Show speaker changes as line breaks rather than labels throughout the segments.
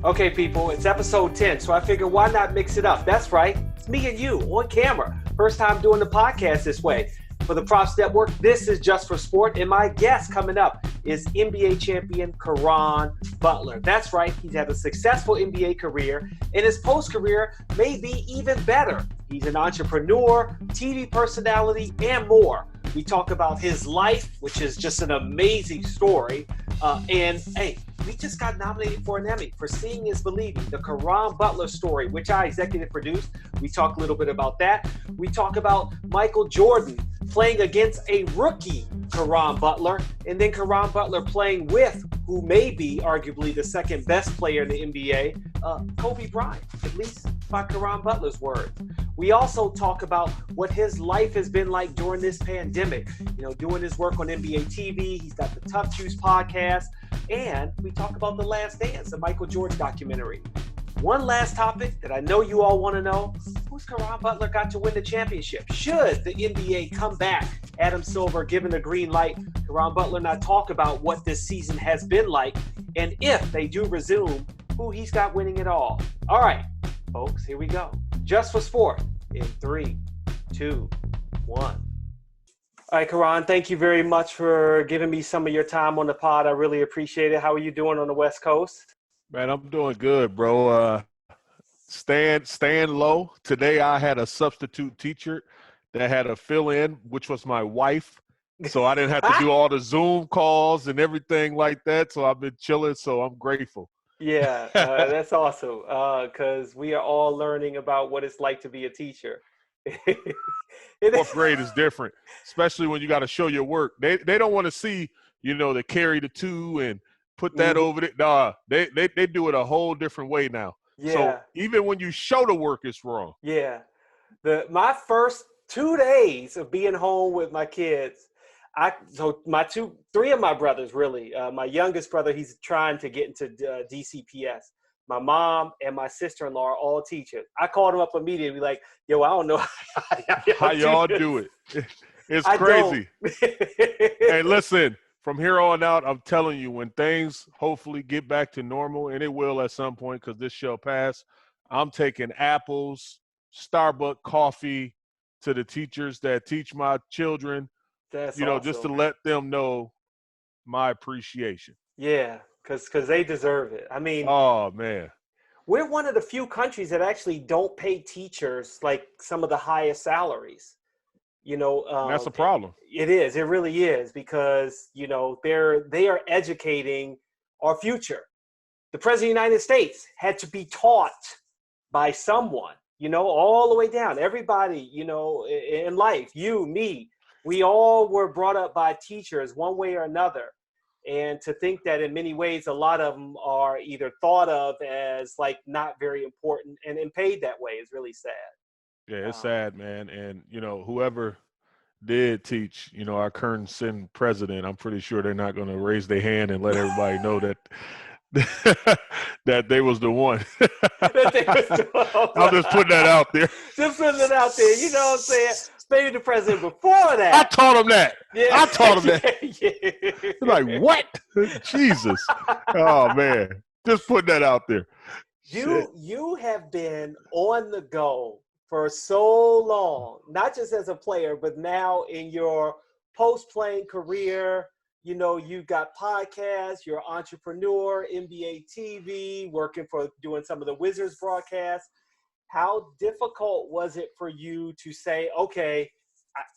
Okay, people, it's episode 10, so I figured why not mix it up? That's right, it's me and you on camera. First time doing the podcast this way. For the Props Network, this is Just for Sport, and my guest coming up is NBA champion Caron Butler. That's right, he's had a successful NBA career, and his post-career may be even better. He's an entrepreneur, TV personality, and more. We talk about his life, which is just an amazing story. And hey, we just got nominated for an Emmy for Seeing is Believing, the Caron Butler Story, which I executive produced. We talk a little bit about that. We talk about Michael Jordan playing against a rookie Caron Butler, and then Caron Butler playing with who may be arguably the second best player in the NBA, Kobe Bryant, at least by Caron Butler's words. We also talk about what his life has been like during this pandemic, doing his work on NBA TV. He's got the Tough Juice podcast, and we talk about The Last Dance, the Michael Jordan documentary. One last topic that I know you all want to know: who's Caron Butler got to win the championship? Should the NBA come back? Adam Silver given the green light. Caron Butler and I talk about what this season has been like, and if they do resume, who he's got winning it all. All right, folks, here we go. Just for Sport in 3, 2, 1. All right, Caron, thank you very much for giving me some of your time on the pod. I really appreciate it. How are you doing on the West Coast?
Man, I'm doing good, bro. Staying low. Today I had a substitute teacher that had a fill-in, which was my wife. So I didn't have to do all the Zoom calls and everything like that. So I've been chilling, so I'm grateful.
Yeah, that's awesome, because we are all learning about what it's like to be a teacher.
Fourth grade is different, especially when you got to show your work. They don't want to see, they carry the two and put that over it. Nah, they do it a whole different way now.
Yeah.
So even when you show the work, it's wrong.
Yeah. My first 2 days of being home with my kids, three of my brothers, really. My youngest brother, he's trying to get into DCPS. My mom and my sister-in-law are all teachers. I called them up immediately, like, yo, I don't know
how y'all do it. It's crazy. Hey, listen, from here on out, I'm telling you, when things hopefully get back to normal, and it will at some point because this shall pass, I'm taking apples, Starbucks coffee to the teachers that teach my children.
That's awesome.
Just to let them know my appreciation.
Yeah, because they deserve it. I mean,
oh man,
we're one of the few countries that actually don't pay teachers like some of the highest salaries.
That's a problem.
It is. It really is, because they are educating our future. The president of the United States had to be taught by someone. All the way down. Everybody, in life, you, me. We all were brought up by teachers one way or another. And to think that in many ways, a lot of them are either thought of as like not very important and paid that way is really sad.
Yeah, it's sad, man. And, whoever did teach, our current Senate president, I'm pretty sure they're not going to raise their hand and let everybody know that that they was the one. I'm just putting that out there.
Just putting it out there. You know what I'm saying? Maybe the president before that.
I taught him that.
Yeah.
I taught him that.
Yeah.
Like, what? Jesus. Oh, man. Just putting that out there.
You have been on the go for so long, not just as a player, but now in your post-playing career. You've got podcasts, you're an entrepreneur, NBA TV, doing some of the Wizards broadcasts. How difficult was it for you to say, okay,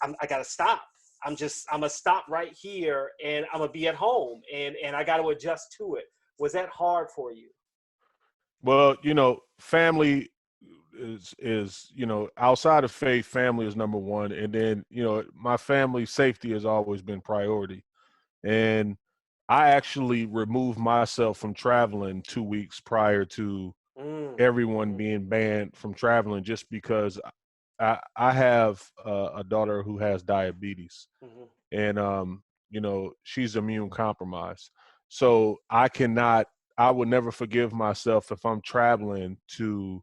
I got to stop. I'm going to stop right here, and I'm going to be at home, and I got to adjust to it. Was that hard for you?
Well, family is outside of faith, family is number one. And then, my family's safety has always been priority. And I actually removed myself from traveling 2 weeks prior to everyone being banned from traveling, just because I have a daughter who has diabetes, and she's immune compromised. So I would never forgive myself if I'm traveling to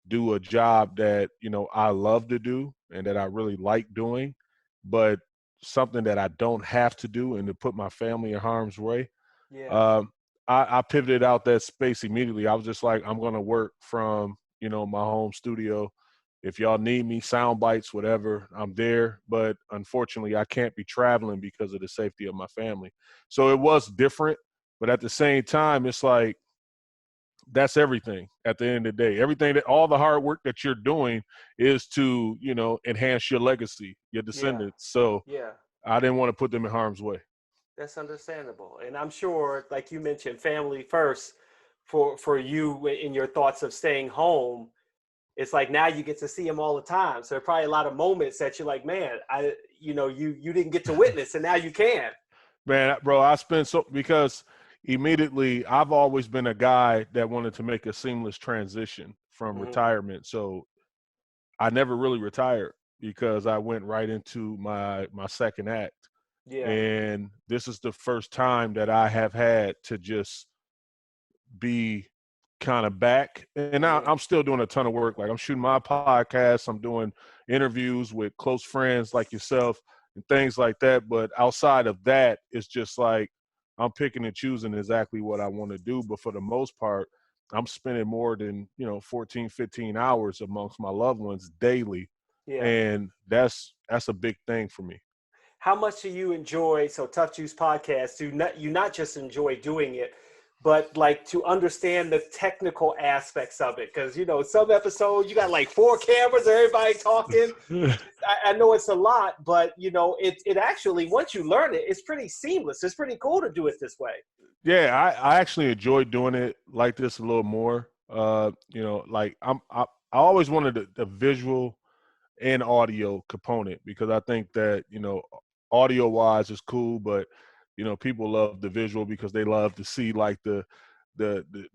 do a job that I love to do and that I really like doing, but something that I don't have to do and to put my family in harm's way.
Yeah.
I pivoted out that space immediately. I was just like, I'm going to work from, my home studio. If y'all need me, sound bites, whatever, I'm there. But unfortunately, I can't be traveling because of the safety of my family. So it was different. But at the same time, it's like, that's everything at the end of the day. Everything that all the hard work that you're doing is to, enhance your legacy, your
Yeah.
descendants. So
Yeah.
I didn't want to put them in harm's way.
That's understandable. And I'm sure, like you mentioned, family first for you in your thoughts of staying home. It's like now you get to see them all the time. So there are probably a lot of moments that you're like, man, you didn't get to witness, and now you can.
Man, bro, I spent because immediately I've always been a guy that wanted to make a seamless transition from
Hmm.
retirement. So I never really retired because I went right into my second act.
Yeah.
And this is the first time that I have had to just be kind of back. And now
Yeah.
I'm still doing a ton of work. Like I'm shooting my podcast, I'm doing interviews with close friends like yourself and things like that. But outside of that, it's just like I'm picking and choosing exactly what I want to do. But for the most part, I'm spending more than, 14, 15 hours amongst my loved ones daily.
Yeah.
And that's a big thing for me.
How much do you enjoy Tough Juice podcast? Do not just enjoy doing it, but like to understand the technical aspects of it? Because some episodes you got like four cameras, everybody talking. I know it's a lot, but it actually, once you learn it, it's pretty seamless. It's pretty cool to do it this way.
Yeah, I actually enjoy doing it like this a little more. Like I always wanted the visual and audio component because I think that audio wise is cool, but people love the visual because they love to see like the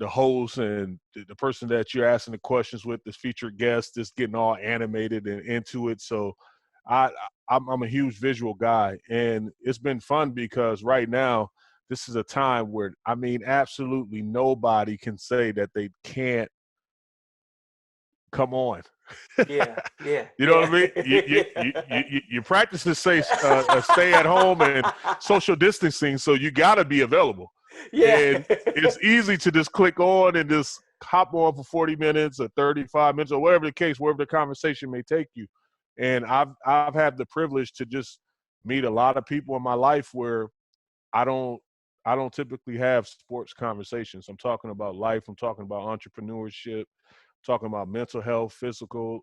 host and the person that you're asking the questions with, this featured guest, just getting all animated and into it. So I I'm a huge visual guy, and it's been fun because right now this is a time where I mean absolutely nobody can say that they can't come on.
Yeah, yeah,
You know what I mean? You you you
yeah.
you, you practice to stay at home and social distancing, so you got to be available.
Yeah.
And it's easy to just click on and just hop on for 40 minutes or 35 minutes or whatever the case, wherever the conversation may take you. And I've had the privilege to just meet a lot of people in my life where I don't I don't typically have sports conversations. I'm talking about life. I'm talking about entrepreneurship, talking about mental health, physical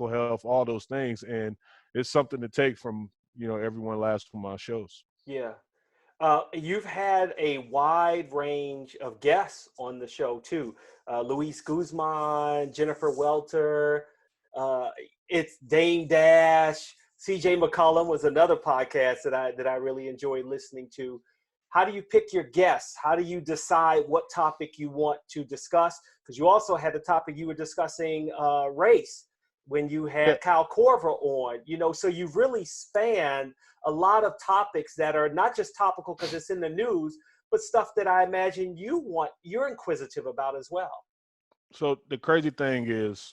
health, all those things. And it's something to take from, everyone last from my shows.
Yeah. You've had a wide range of guests on the show too. Luis Guzman, Jennifer Welter, uh, it's Dame Dash, CJ McCollum was another podcast that I really enjoyed listening to. How do you pick your guests? How do you decide what topic you want to discuss? Because you also had the topic you were discussing race when you
Yeah.
had Kyle Korver on. So you've really spanned a lot of topics that are not just topical because it's in the news, but stuff that I imagine you're inquisitive about as well.
So the crazy thing is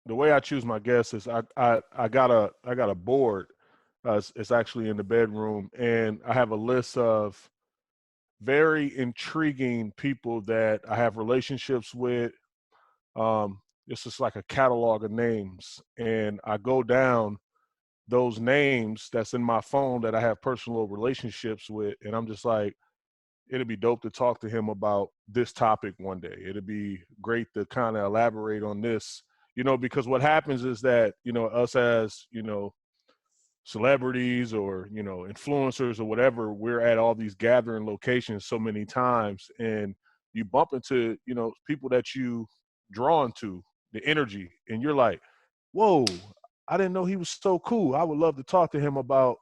the way I choose my guests is I got a board. It's actually in the bedroom, and I have a list of very intriguing people that I have relationships with. It's just like a catalog of names, and I go down those names that's in my phone that I have personal relationships with, and I'm just like, it'd be dope to talk to him about this topic one day. It'd be great to kind of elaborate on this, because what happens is that, us as, celebrities or, influencers or whatever, we're at all these gathering locations so many times, and you bump into, people that you drawn to, the energy, and you're like, whoa, I didn't know he was so cool. I would love to talk to him about.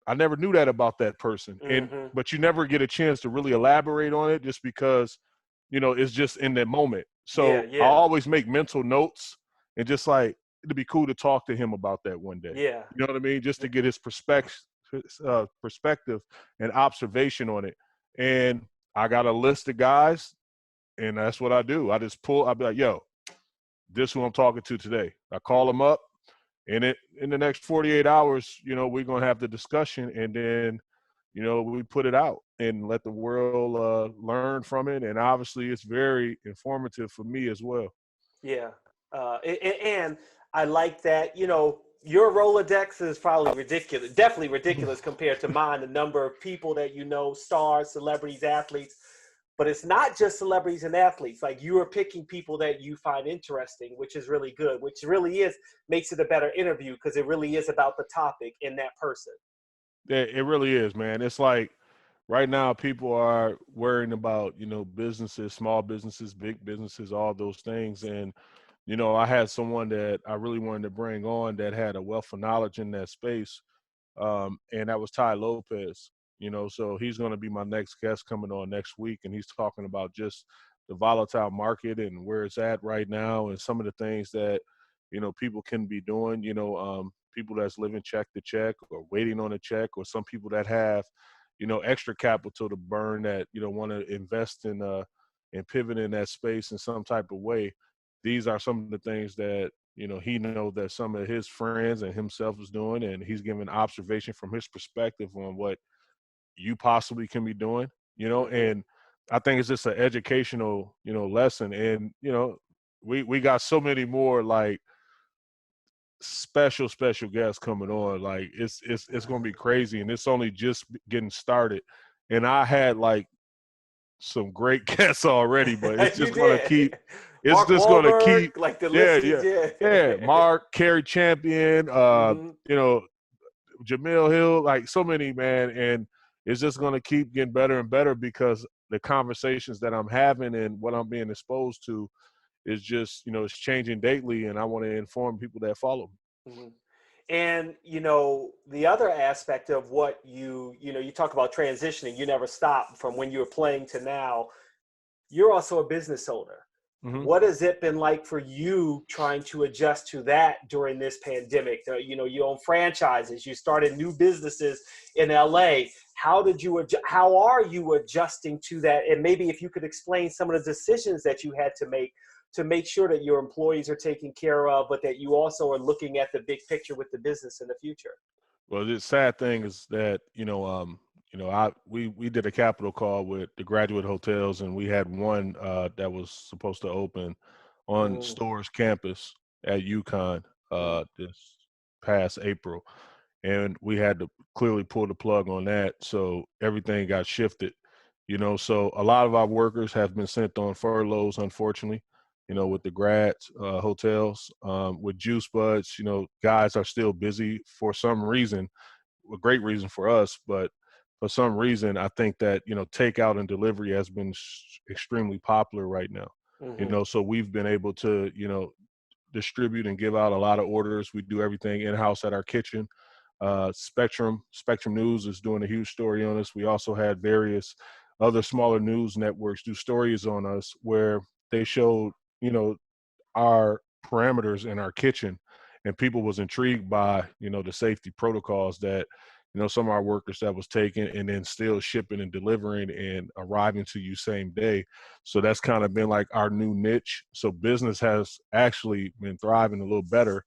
I never knew that about that person.
Hmm.
But you never get a chance to really elaborate on it just because, it's just in that moment.
Yeah,
So I
yeah,
always make mental notes and just like it'd be cool to talk to him about that one day.
yeah.
You know what I mean? Just to get his perspective and observation on it. And I got a list of guys, and that's what I do. I'll be like, yo, this who I'm talking to today. I call them up, and in the next 48 hours, we're gonna have the discussion, and then we put it out and let the world learn from it, and obviously it's very informative for me as well.
Yeah. And I like that, your Rolodex is probably ridiculous, definitely ridiculous compared to mine, the number of people that stars, celebrities, athletes. But it's not just celebrities and athletes. Like, you are picking people that you find interesting, which is really good, which really makes it a better interview because it really is about the topic and that person.
It really is, man. It's like right now people are worrying about, businesses, small businesses, big businesses, all those things. And, I had someone that I really wanted to bring on that had a wealth of knowledge in that space. And that was Ty Lopez, so he's going to be my next guest coming on next week. And he's talking about just the volatile market and where it's at right now and some of the things that, people can be doing, people that's living check to check or waiting on a check, or some people that have, extra capital to burn that, want to invest in and pivot in that space in some type of way. These are some of the things that, he knows that some of his friends and himself is doing, and he's giving observation from his perspective on what you possibly can be doing, and I think it's just an educational, lesson. And, we got so many more like special guests coming on. Like it's going to be crazy, and it's only just getting started. And I had like some great guests already, but it's just going to keep. It's
Mark
just going to keep.
like the list.
Yeah. Mark, Kerry Champion, Jamil Hill, like so many, man. And it's just going to keep getting better and better because the conversations that I'm having and what I'm being exposed to is just, it's changing daily, and I want to inform people that follow me.
Mm-hmm. And, the other aspect of what you talk about transitioning, you never stop from when you were playing to now. You're also a business owner. Mm-hmm. What has it been like for you trying to adjust to that during this pandemic? You own franchises, you started new businesses in LA. How are you adjusting to that? And maybe if you could explain some of the decisions that you had to make sure that your employees are taken care of, but that you also are looking at the big picture with the business in the future.
Well, the sad thing is that, we did a capital call with the Graduate Hotels, and we had one that was supposed to open on Storrs campus at UConn this past April. And we had to clearly pull the plug on that. So everything got shifted, so a lot of our workers have been sent on furloughs, unfortunately. With the grad hotels, with Juice Buds, guys are still busy for some reason, a great reason for us, but for some reason, I think that, takeout and delivery has been extremely popular right now. So we've been able to, distribute and give out a lot of orders. We do everything in-house at our kitchen. Spectrum News is doing a huge story on us. We also had various other smaller news networks do stories on us where they showed, our parameters in our kitchen, and people was intrigued by, the safety protocols that, some of our workers that was taking and then still shipping and delivering and arriving to you same day. So that's kind of been like our new niche. So business has actually been thriving a little better,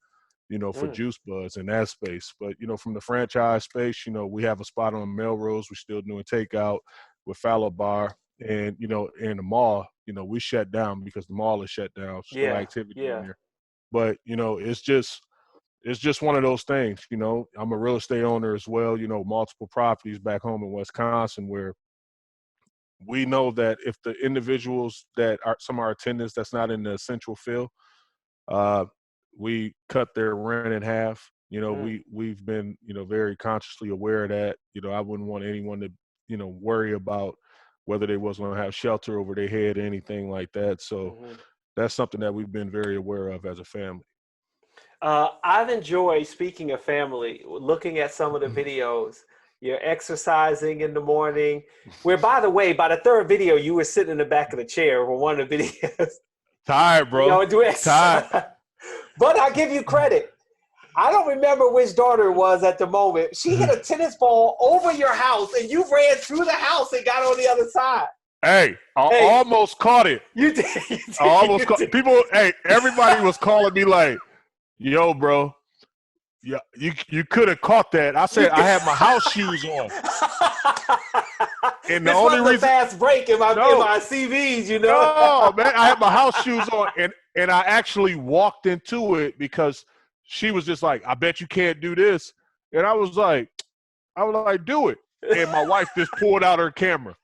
for Juice Buds in that space. But, from the franchise space, we have a spot on Melrose. We're still doing takeout with Fallow Bar. And, in the mall, we shut down because the mall is shut down. Still activity in there. But, it's just one of those things, I'm a real estate owner as well, multiple properties back home in Wisconsin, where we know that if the individuals that are some of our attendants that's not in the essential field, we cut their rent in half. We've been, very consciously aware of that. I wouldn't want anyone to, worry about whether they was going to have shelter over their head or anything like that. So that's something that we've been very aware of as a family.
I've enjoyed, speaking of family, looking at some of the videos. You're exercising in the morning, where, by the way, by the third video, you were sitting in the back of the chair for one of the videos.
Tired, bro.
Tired. But I give you credit. I don't remember which daughter it was at the moment. She hit a tennis ball over your house, and you ran through the house and got on the other side.
Hey, I almost caught it.
You did.
I almost caught people. Hey, everybody was calling me like, yo, bro, yeah, you could have caught that. I said I had my house shoes on. And the
This
only
wasn't a
reason,
fast break in
no,
my CVs, you know.
no, man, I had my house shoes on, and I actually walked into it because she was just like, "I bet you can't do this," and I was like, "Do it," and my wife just pulled out her camera,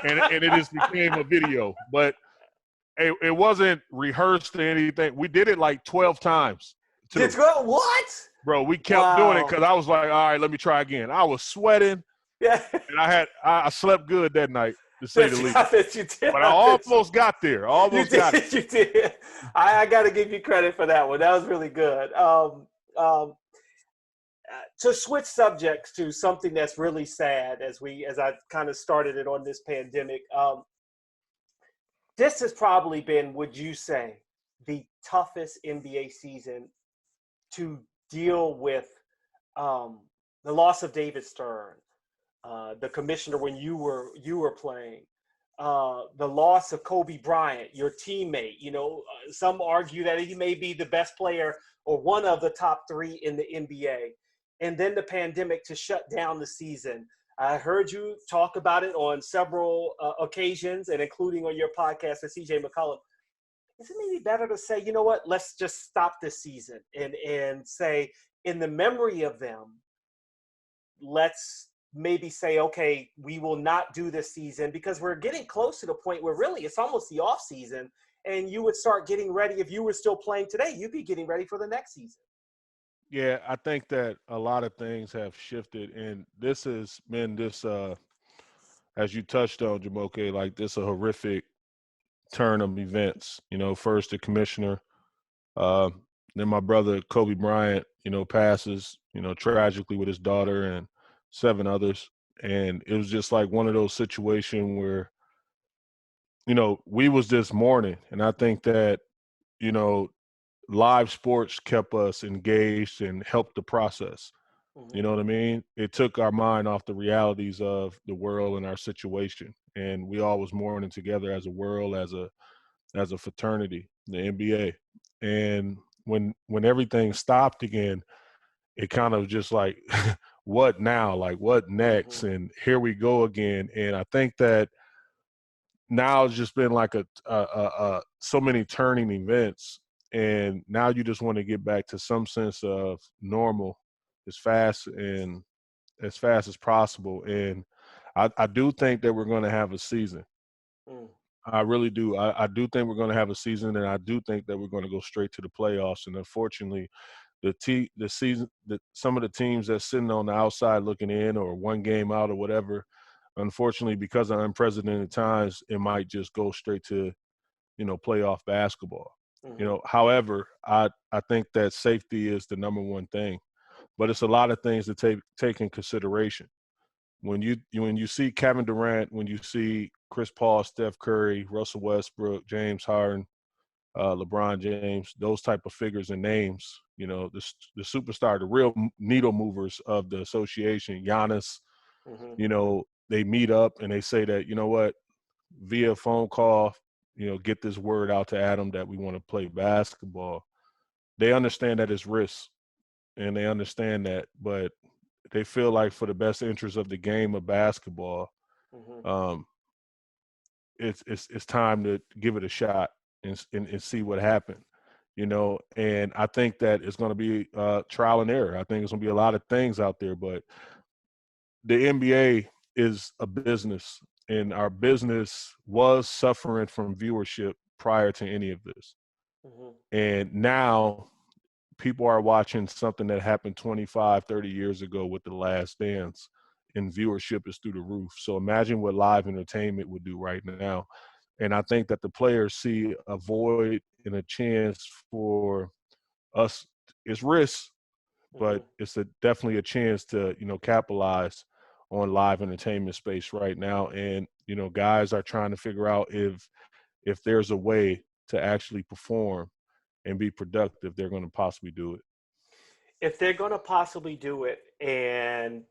and it just became a video, but it wasn't rehearsed or anything. We did it like 12 times too.
Did you go? What?
Bro, we kept doing it
Wow.
because I was like, all right, let me try again. I was sweating,
Yeah.
and I slept good that night, to say the
That you,
least.
I bet you did.
But I
I bet
almost got there.
you
Almost got it.
did. You did. I got to give you credit for that one. That was really good. Um, to switch subjects to something that's really sad, as I kind of started it on this pandemic. This has probably been, would you say, the toughest NBA season to deal with the loss of David Stern, the commissioner when you were playing, the loss of Kobe Bryant, your teammate. You know, some argue that he may be the best player or one of the top three in the NBA, and then the pandemic to shut down the season. I heard you talk about it on several occasions, and including on your podcast with CJ McCollum. Is it maybe better to say, you know what, let's just stop this season and say, in the memory of them, let's maybe say, okay, we will not do this season because we're getting close to the point where really it's almost the off season, and you would start getting ready. If you were still playing today, you'd be getting ready for the next season.
Yeah, I think that a lot of things have shifted, and this has been as you touched on, Jumoke, like this a horrific turn of events. You know, first the commissioner, uh, then my brother Kobe Bryant, passes, tragically with his daughter and 7 others, and it was just like one of those situations where, we was just mourning, and I think that, you know, live sports kept us engaged and helped the process. You
Mm-hmm.
know what I mean? It took our mind off the realities of the world and our situation. And we all was mourning together as a world, as a fraternity, the NBA. And when everything stopped again, it kind of just like, what now? Like, what next?
Mm-hmm.
And here we go again. And I think that now it's just been like so many turning events, and now you just want to get back to some sense of normal as fast as possible. And I do think that we're going to have a season.
Mm.
I really do. I do think we're going to have a season, and I do think that we're going to go straight to the playoffs. And unfortunately, the season that some of the teams that's sitting on the outside looking in, or one game out or whatever, unfortunately, because of unprecedented times, it might just go straight to, playoff basketball.
Mm-hmm.
However, I think that safety is the number one thing, but it's a lot of things to take in consideration. When you see Kevin Durant, when you see Chris Paul, Steph Curry, Russell Westbrook, James Harden, LeBron James, those type of figures and names, the superstar, the real needle movers of the association, Giannis,
Mm-hmm.
they meet up and they say that, what, via phone call, get this word out to Adam that we want to play basketball. They understand that it's risk, and they understand that, but they feel like for the best interest of the game of basketball,
Mm-hmm.
um, it's time to give it a shot and see what happened. And I think that it's going to be trial and error. I think it's going to be a lot of things out there, but the NBA is a business, and our business was suffering from viewership prior to any of this.
Mm-hmm.
And now people are watching something that happened 25, 30 years ago with The Last Dance, and viewership is through the roof. So imagine what live entertainment would do right now. And I think that the players see a void and a chance for us. It's risk,
Mm-hmm.
but it's definitely a chance to, capitalize on live entertainment space right now. And, guys are trying to figure out if there's a way to actually perform and be productive, they're going to possibly do it.
If they're going to possibly do it, and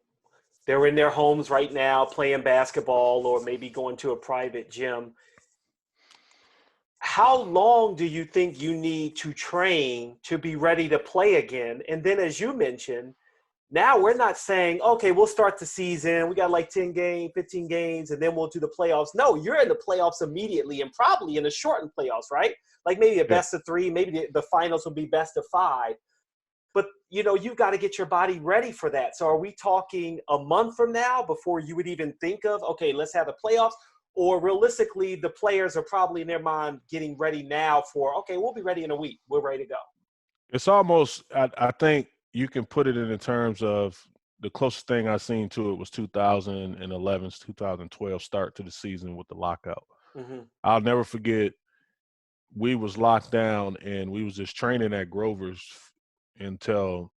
they're in their homes right now playing basketball or maybe going to a private gym, how long do you think you need to train to be ready to play again? And then, as you mentioned, Now we're not saying, okay, we'll start the season. We got like 10 games, 15 games, and then we'll do the playoffs. No, you're in the playoffs immediately and probably in the shortened playoffs, right? Like maybe a
Yeah.
best of 3, maybe the finals will be best of 5. But, you've got to get your body ready for that. So are we talking a month from now before you would even think of, okay, let's have the playoffs? Or realistically, the players are probably in their mind getting ready now for, okay, we'll be ready in a week. We're ready to go.
It's almost, I think you can put it in the terms of the closest thing I seen to it was 2011's 2012 start to the season with the lockout.
Mm-hmm.
I'll never forget, we was locked down and we was just training at Grover's until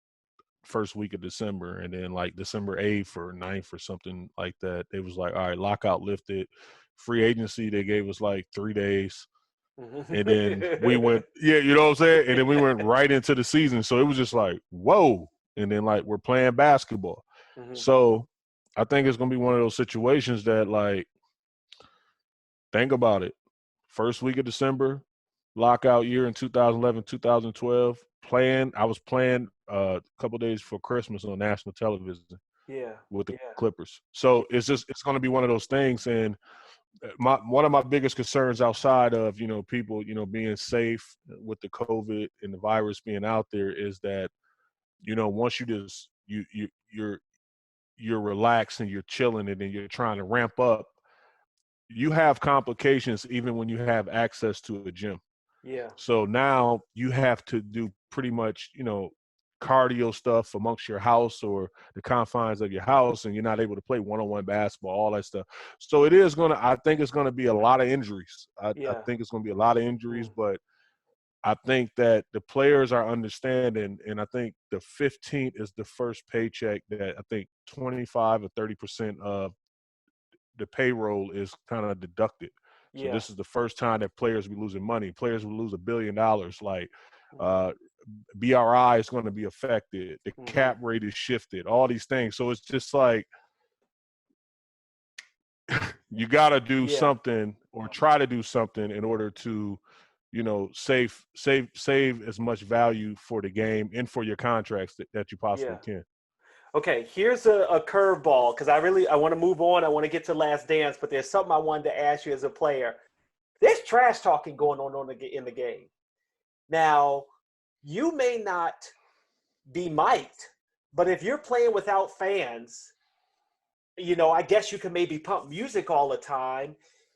first week of December, and then like December 8th or 9th or something like that, it was like, all right, lockout lifted. Free agency, they gave us like 3 days. And then we went, you know what I'm saying? And then we went right into the season. So it was just like, whoa. And then like we're playing basketball.
Mm-hmm.
So I think it's gonna be one of those situations that, like, think about it. First week of December, lockout year in 2011, 2012. I was playing a couple days for Christmas on national television with the Clippers. So it's going to be one of those things. And one of my biggest concerns outside of, people, being safe with the COVID and the virus being out there is that, once you just, you're relaxed and you're chilling and then you're trying to ramp up, you have complications even when you have access to a gym.
Yeah.
So now you have to do pretty much, cardio stuff amongst your house or the confines of your house, and you're not able to play one-on-one basketball, all that stuff. So I think it's going to be a lot of injuries. I think it's going to be a lot of injuries, but I think that the players are understanding, and I think the 15th is the first paycheck that I think 25 or 30% of the payroll is kind of deducted. So this is the first time that players will be losing money. Players will lose $1 billion. Like BRI is going to be affected. The cap rate is shifted. All these things. So it's just like you got to do something or try to do something in order to, save as much value for the game and for your contracts that you possibly can.
Okay, here's a curveball because I want to move on. I want to get to Last Dance, but there's something I wanted to ask you as a player. There's trash talking going on in the game. Now, you may not be mic'd, but if you're playing without fans, I guess you can maybe pump music all the time.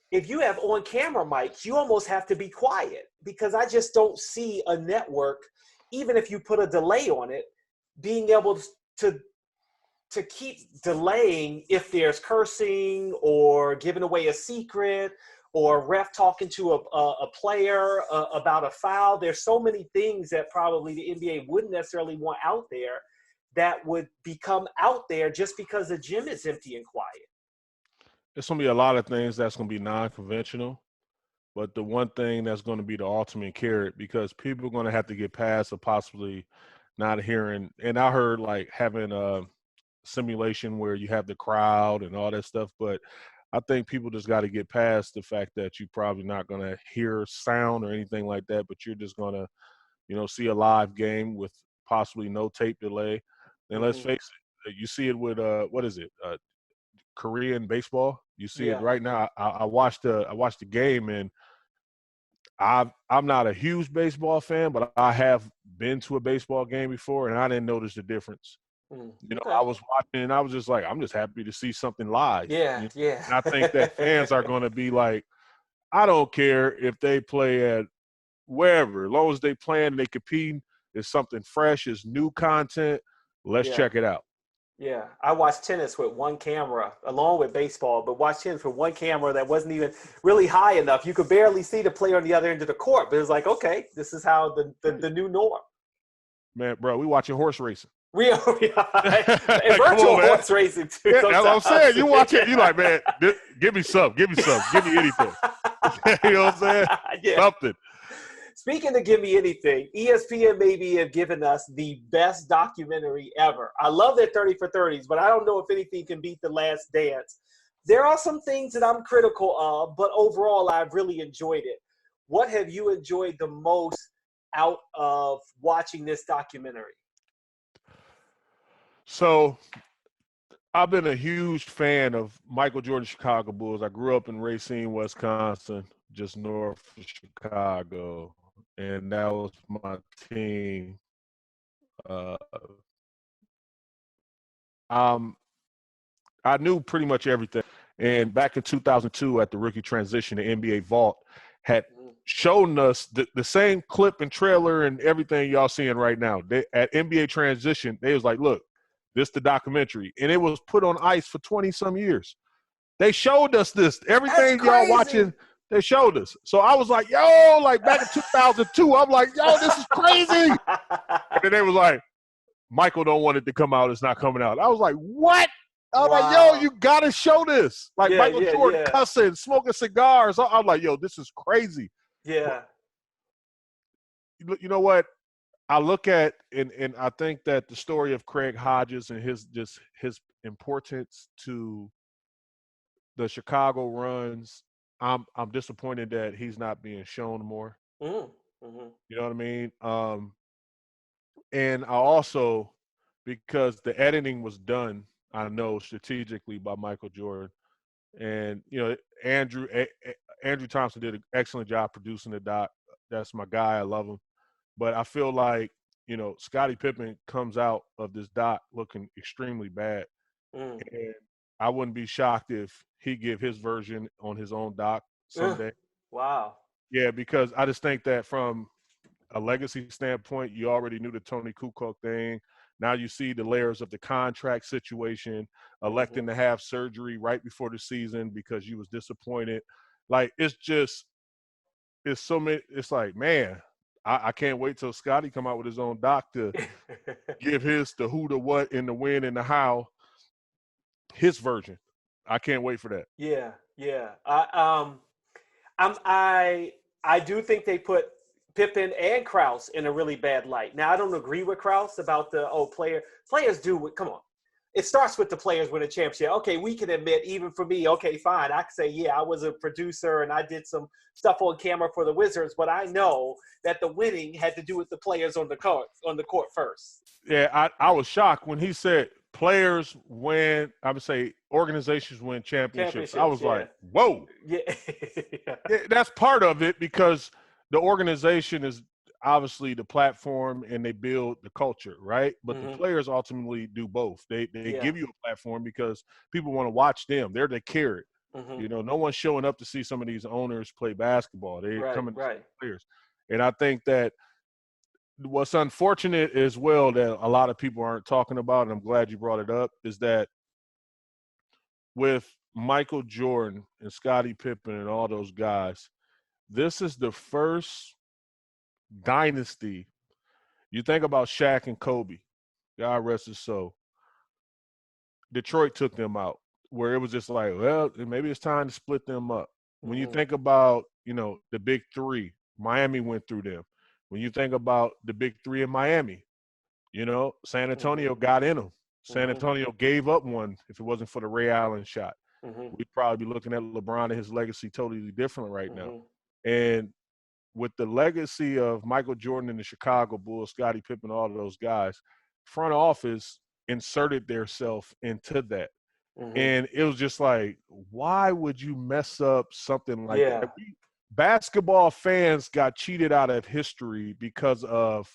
If you have on-camera mics, you almost have to be quiet because I just don't see a network, even if you put a delay on it, being able to keep delaying if there's cursing or giving away a secret or a ref talking to a player about a foul. There's so many things that probably the NBA wouldn't necessarily want out there that would become out there just because the gym is empty and quiet.
There's going to be a lot of things that's going to be non-conventional, but the one thing that's going to be the ultimate carrot, because people are going to have to get past or possibly not hearing. And I heard like having a simulation where you have the crowd and all that stuff, but I think people just got to get past the fact that you're probably not going to hear sound or anything like that, but you're just going to, see a live game with possibly no tape delay. And let's face it, you see it with what is it? Korean baseball. You see it right now. I watched the game, and I'm not a huge baseball fan, but I have been to a baseball game before, and I didn't notice the difference. I was watching, and I was just like, I'm just happy to see something live.
Yeah.
And I think that fans are going to be like, I don't care if they play at wherever, as long as they playing and they compete, it's something fresh, it's new content. Let's check it out.
Yeah, I watched tennis with one camera along with baseball, but watched tennis with one camera that wasn't even really high enough. You could barely see the player on the other end of the court, but it was like, okay, this is how the new norm.
Man, bro, we watching horse racing.
We are and virtual horse racing too.
Yeah, that's what I'm saying. You watch it, you like, man, give me some, give me anything. You know what I'm saying? Something.
Speaking of Give Me Anything, ESPN maybe have given us the best documentary ever. I love their 30 for 30s, but I don't know if anything can beat The Last Dance. There are some things that I'm critical of, but overall I've really enjoyed it. What have you enjoyed the most out of watching this documentary?
So I've been a huge fan of Michael Jordan's Chicago Bulls. I grew up in Racine, Wisconsin, just north of Chicago, and that was my team. Uh, um, I knew pretty much everything. And back in 2002, at the rookie transition, the NBA Vault had shown us the same clip and trailer and everything y'all seeing right now. At NBA transition, they was like, look, this the documentary. And it was put on ice for 20-some years. They showed us this. Everything y'all watching, they showed us. So I was like, yo, like back in 2002, I'm like, yo, this is crazy. And then they was like, Michael don't want it to come out. It's not coming out. I was like, what? I was like, yo, you got to show this. Like Michael Jordan cussing, smoking cigars. I was like, yo, this is crazy.
Yeah.
But, you know what? I look at and I think that the story of Craig Hodges and his importance to the Chicago runs, I'm disappointed that he's not being shown more.
Mm-hmm.
You know what I mean? And I also, because the editing was done, I know, strategically by Michael Jordan. And, you know, Andrew Thompson did an excellent job producing the doc. That's my guy. I love him. But I feel like, you know, Scottie Pippen comes out of this doc looking extremely bad. And I wouldn't be shocked if he give his version on his own doc someday.
Wow.
Yeah, because I just think that from a legacy standpoint, you already knew the Tony Kukoc thing. Now you see the layers of the contract situation, electing to have surgery right before the season because you was disappointed. Like, it's so many. It's like, man, I can't wait till Scotty come out with his own doc to give his the who, the what, and the when, and the how, his version. I can't wait for that.
Yeah. I do think they put Pippen and Krause in a really bad light. Now, I don't agree with Krause about the players do. Come on, it starts with the players win a championship. Okay, we can admit, even for me, okay, fine, I can say, yeah, I was a producer and I did some stuff on camera for the Wizards, but I know that the winning had to do with the players on the court first.
Yeah, I was shocked when he said players win. I would say organizations win championships. I was like, whoa.
Yeah.
Yeah, that's part of it because the organization is obviously the platform and they build the culture, right? But the players ultimately do both. They give you a platform because people want to watch them. They're the carrot. You know, no one's showing up to see some of these owners play basketball. They're coming to see the players. And I think that what's unfortunate as well that a lot of people aren't talking about, and I'm glad you brought it up, is that with Michael Jordan and Scottie Pippen and all those guys, this is the first dynasty. You think about Shaq and Kobe, God rest his soul. Detroit took them out, where it was just like, well, maybe it's time to split them up. When you think about, you know, the big three, Miami went through them. When you think about the big three in Miami, you know, San Antonio got in them. San Antonio gave up one if it wasn't for the Ray Allen shot. We'd probably be looking at LeBron and his legacy totally different right now. And with the legacy of Michael Jordan and the Chicago Bulls, Scottie Pippen, all of those guys, front office inserted their self into that. And it was just like, why would you mess up something like that? Basketball fans got cheated out of history because of,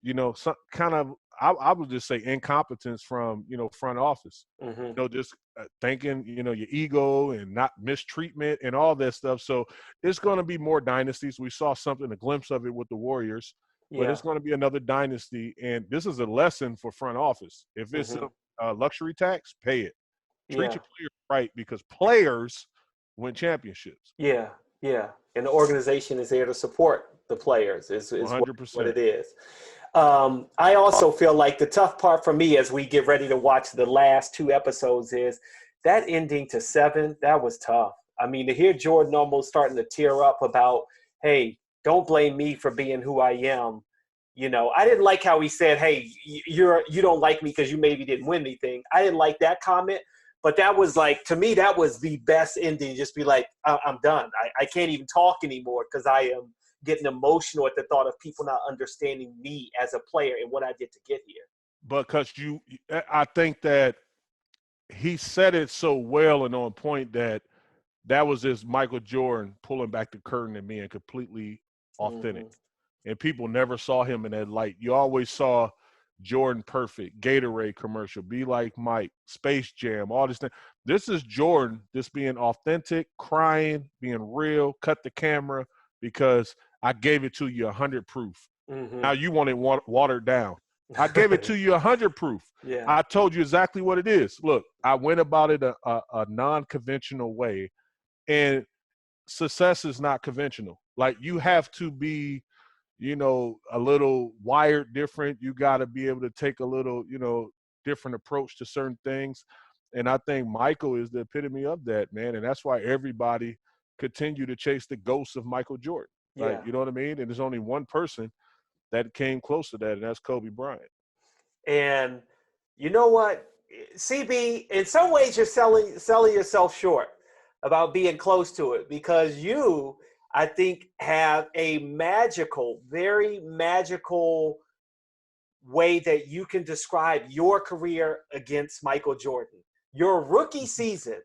you know, some kind of, I would just say incompetence from, you know, front office. You know, just thinking, you know, your ego and not mistreatment and all that stuff. So it's going to be more dynasties. We saw something, a glimpse of it with the Warriors, but it's going to be another dynasty. And this is a lesson for front office. If it's a luxury tax, pay it. Treat your players right because players win championships.
Yeah. And the organization is there to support the players is 100%. What it is. I also feel like the tough part for me as we get ready to watch the last two episodes is that ending to 7, that was tough. I mean, to hear Jordan almost starting to tear up about, hey, don't blame me for being who I am. You know, I didn't like how he said, hey, you don't like me because you maybe didn't win anything. I didn't like that comment. But that was like, to me, that was the best ending. Just be like, I'm done. I can't even talk anymore because I am getting emotional at the thought of people not understanding me as a player and what I did to get here.
because I think that he said it so well and on point that was just Michael Jordan pulling back the curtain and being completely authentic. And people never saw him in that light. You always saw Jordan perfect, Gatorade commercial, Be Like Mike, Space Jam, all this thing. This is Jordan just being authentic, crying, being real, cut the camera because I gave it to you 100 proof. Now you want it watered down. I gave it to you 100 proof.
Yeah.
I told you exactly what it is. Look, I went about it a non-conventional way, and success is not conventional. Like, you have to be, a little wired different. You got to be able to take a little, different approach to certain things. And I think Michael is the epitome of that, man. And that's why everybody continue to chase the ghost of Michael Jordan. Like, you know what I mean? And there's only one person that came close to that, and that's Kobe Bryant.
And you know what, CB, in some ways you're selling yourself short about being close to it, because you, I think, have a very magical way that you can describe your career against Michael Jordan. Your rookie season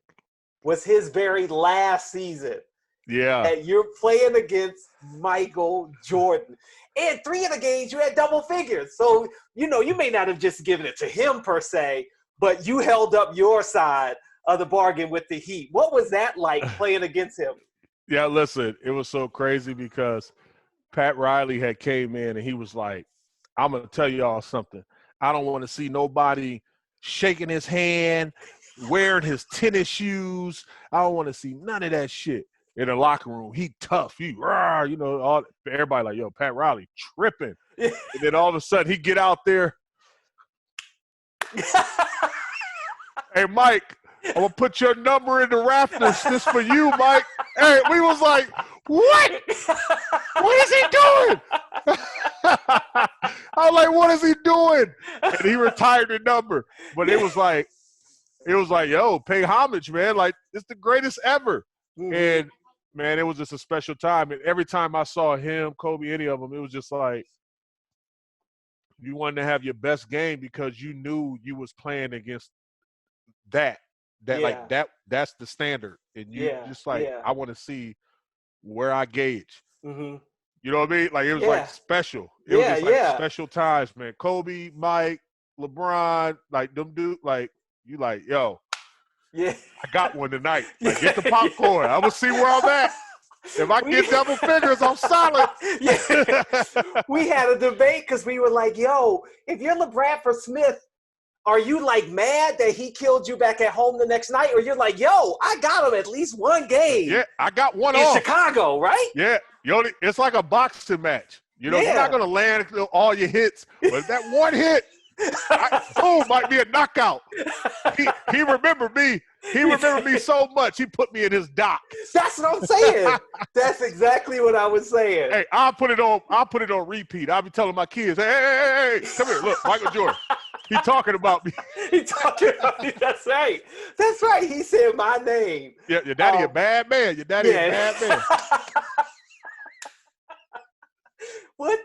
was his very last season.
Yeah.
And you're playing against Michael Jordan. And 3 of the games you had double figures. So, you may not have just given it to him per se, but you held up your side of the bargain with the Heat. What was that like playing against him?
Yeah, listen, it was so crazy because Pat Riley had came in and he was like, I'm going to tell y'all something. I don't want to see nobody shaking his hand, wearing his tennis shoes. I don't want to see none of that shit. In the locker room, he tough, everybody like, yo, Pat Riley tripping. And then all of a sudden he get out there. Hey, Mike, I'm going to put your number in the rafters. This for you, Mike. Hey, we was like, what? What is he doing? I was like, what is he doing? And he retired the number. But it was like, yo, pay homage, man. Like, it's the greatest ever. And, man, it was just a special time. And every time I saw him, Kobe, any of them, it was just like, you wanted to have your best game because you knew you was playing against that's the standard. And you I want to see where I gauge. You know what I mean? Like, it was like special. It was just like special times, man. Kobe, Mike, LeBron, like them dude, like, you like, yo, I got one tonight. Like, get the popcorn. I'm gonna see where I'm at. If I get double figures, I'm solid.
We had a debate because we were like, yo, if you're LeBradford Smith, are you like mad that he killed you back at home the next night? Or you're like, yo, I got him at least one game.
Yeah, I got one
in
off.
Chicago, right?
Yeah. It's like a boxing match. You're not going to land all your hits. But that one hit, boom, might be a knockout. He remembered me. He remembered me so much, he put me in his dock.
That's what I'm saying. That's exactly what I was saying.
Hey, I'll put it on repeat. I'll be telling my kids, hey, come here, look, Michael Jordan. He talking about me.
He talking about me. That's right. That's right. He said my name.
Yeah, your daddy a bad man. Your daddy a bad man.
What?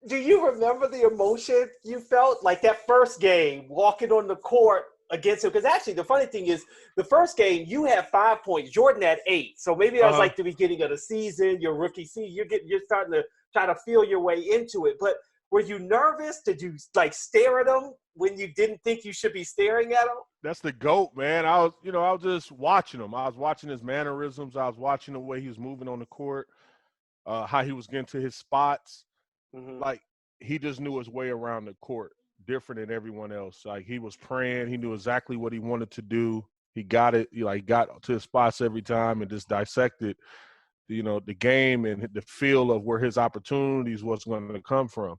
Do you remember the emotion you felt like that first game, walking on the court against him? Because actually, the funny thing is, the first game, you had 5 points. Jordan had 8. So maybe that was like the beginning of the season, your rookie season. You're starting to try to feel your way into it. But were you nervous? Did you like stare at him when you didn't think you should be staring at him?
That's the GOAT, man. I was just watching him. I was watching his mannerisms. I was watching the way he was moving on the court, how he was getting to his spots. Like, he just knew his way around the court, different than everyone else. Like, he was praying. He knew exactly what he wanted to do. He got it. He got to his spots every time and just dissected, the game and the feel of where his opportunities was going to come from.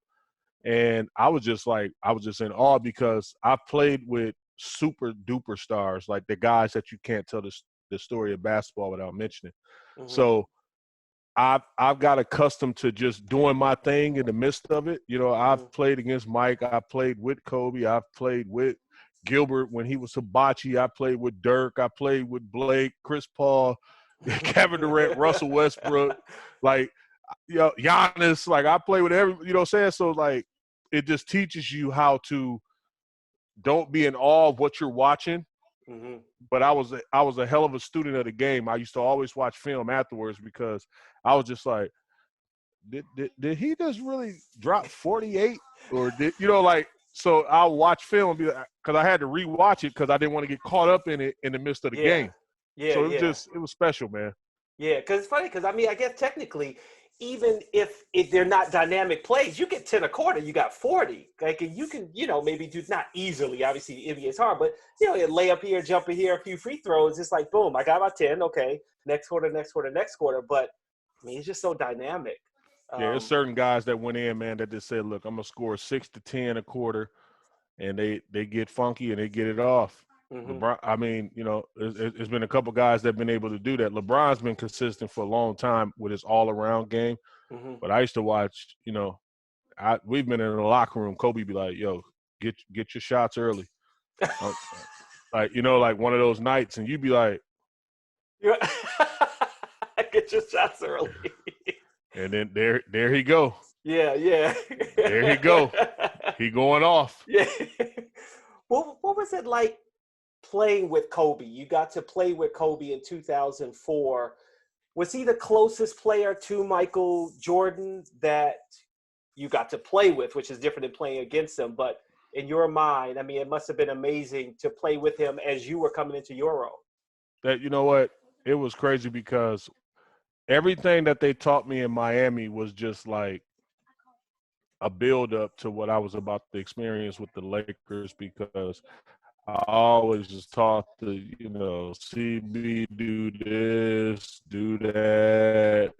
And I was just in awe because I've played with super duper stars, like the guys that you can't tell the story of basketball without mentioning. So I've got accustomed to just doing my thing in the midst of it. I've played against Mike. I played with Kobe. I've played with Gilbert when he was Hibachi. I played with Dirk. I played with Blake, Chris Paul, Kevin Durant, Russell Westbrook, like, Giannis. Like, I play with every, you know what I'm saying? So, like, it just teaches you how to don't be in awe of what you're watching.
Mm-hmm.
But I was a hell of a student of the game. I used to always watch film afterwards because I was just like, did he just really drop 48 or did like? So I'll watch film and be like, because I had to rewatch it because I didn't want to get caught up in it in the midst of the
Yeah.
game.
Yeah.
So
Yeah.
it was special, man.
Yeah, because it's funny because, I mean, I guess technically, even if they're not dynamic plays, you get 10 a quarter, you got 40. Like, and you can, maybe do not easily. Obviously, the NBA is hard, but, lay up here, jump in here, a few free throws. It's like, boom, I got my 10. Okay, next quarter, next quarter, next quarter. But, I mean, it's just so dynamic.
Yeah, there's certain guys that went in, man, that just said, look, I'm going to score 6 to 10 a quarter, and they get funky and they get it off.
Mm-hmm.
LeBron, I mean, there's been a couple guys that have been able to do that. LeBron's been consistent for a long time with his all-around game.
Mm-hmm.
But I used to watch, we've been in the locker room. Kobe be like, yo, get your shots early. Like one of those nights, and you'd be like,
get your shots early.
And then there he go.
Yeah.
There he go. He going off.
Yeah. What was it like playing with Kobe? You got to play with Kobe in 2004. Was he the closest player to Michael Jordan that you got to play with, which is different than playing against him? But in your mind, I mean, it must have been amazing to play with him as you were coming into your role.
That, you know what? It was crazy because everything that they taught me in Miami was just like a build up to what I was about to experience with the Lakers, because I always just taught to, CB, do this, do that,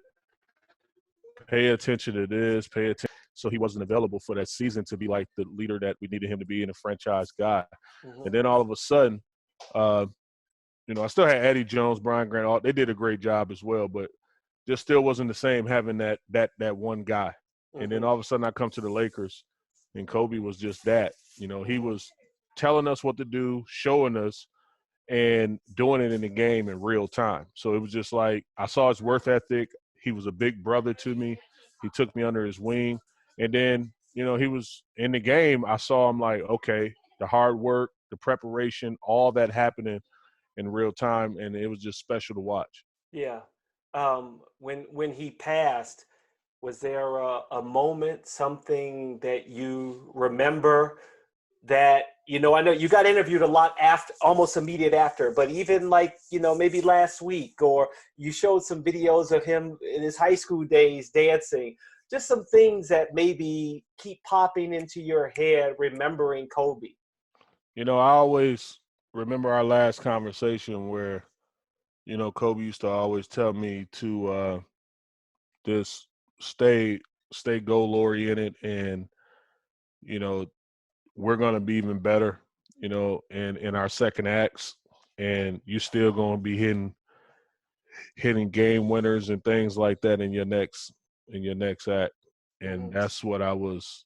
pay attention to this, pay attention. So he wasn't available for that season to be like the leader that we needed him to be and a franchise guy.
Mm-hmm.
And then all of a sudden, I still had Eddie Jones, Brian Grant. They did a great job as well, but just still wasn't the same having that one guy. Mm-hmm. And then all of a sudden I come to the Lakers, and Kobe was just that. He was telling us what to do, showing us, and doing it in the game in real time. So it was just like I saw his work ethic. He was a big brother to me. He took me under his wing. And then, he was in the game. I saw him like, okay, the hard work, the preparation, all that happening in real time. And it was just special to watch.
Yeah. When he passed, was there a moment, something that you remember that, I know you got interviewed a lot after, almost immediate after, but even like, maybe last week, or you showed some videos of him in his high school days dancing, just some things that maybe keep popping into your head, remembering Kobe.
I always remember our last conversation where, Kobe used to always tell me to just stay goal oriented, and, we're going to be even better, in our second acts, and you're still going to be hitting game winners and things like that in your next act. And that's what I was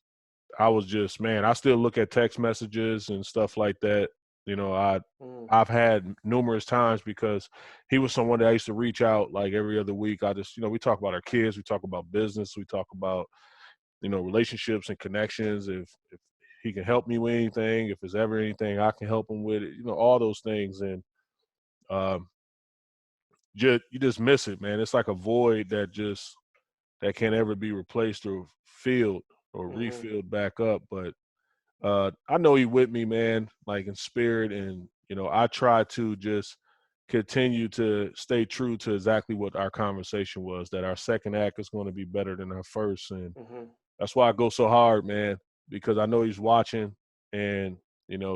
just, man, I still look at text messages and stuff like that. I've had numerous times, because he was someone that I used to reach out like every other week. I just, we talk about our kids, we talk about business, we talk about, relationships and connections. If he can help me with anything, if there's ever anything I can help him with, all those things. And you just miss it, man. It's like a void that can't ever be replaced or filled or refilled back up. But I know he with me, man, like in spirit. And, I try to just continue to stay true to exactly what our conversation was, that our second act is going to be better than our first. And that's why I go so hard, man, because I know he's watching, and,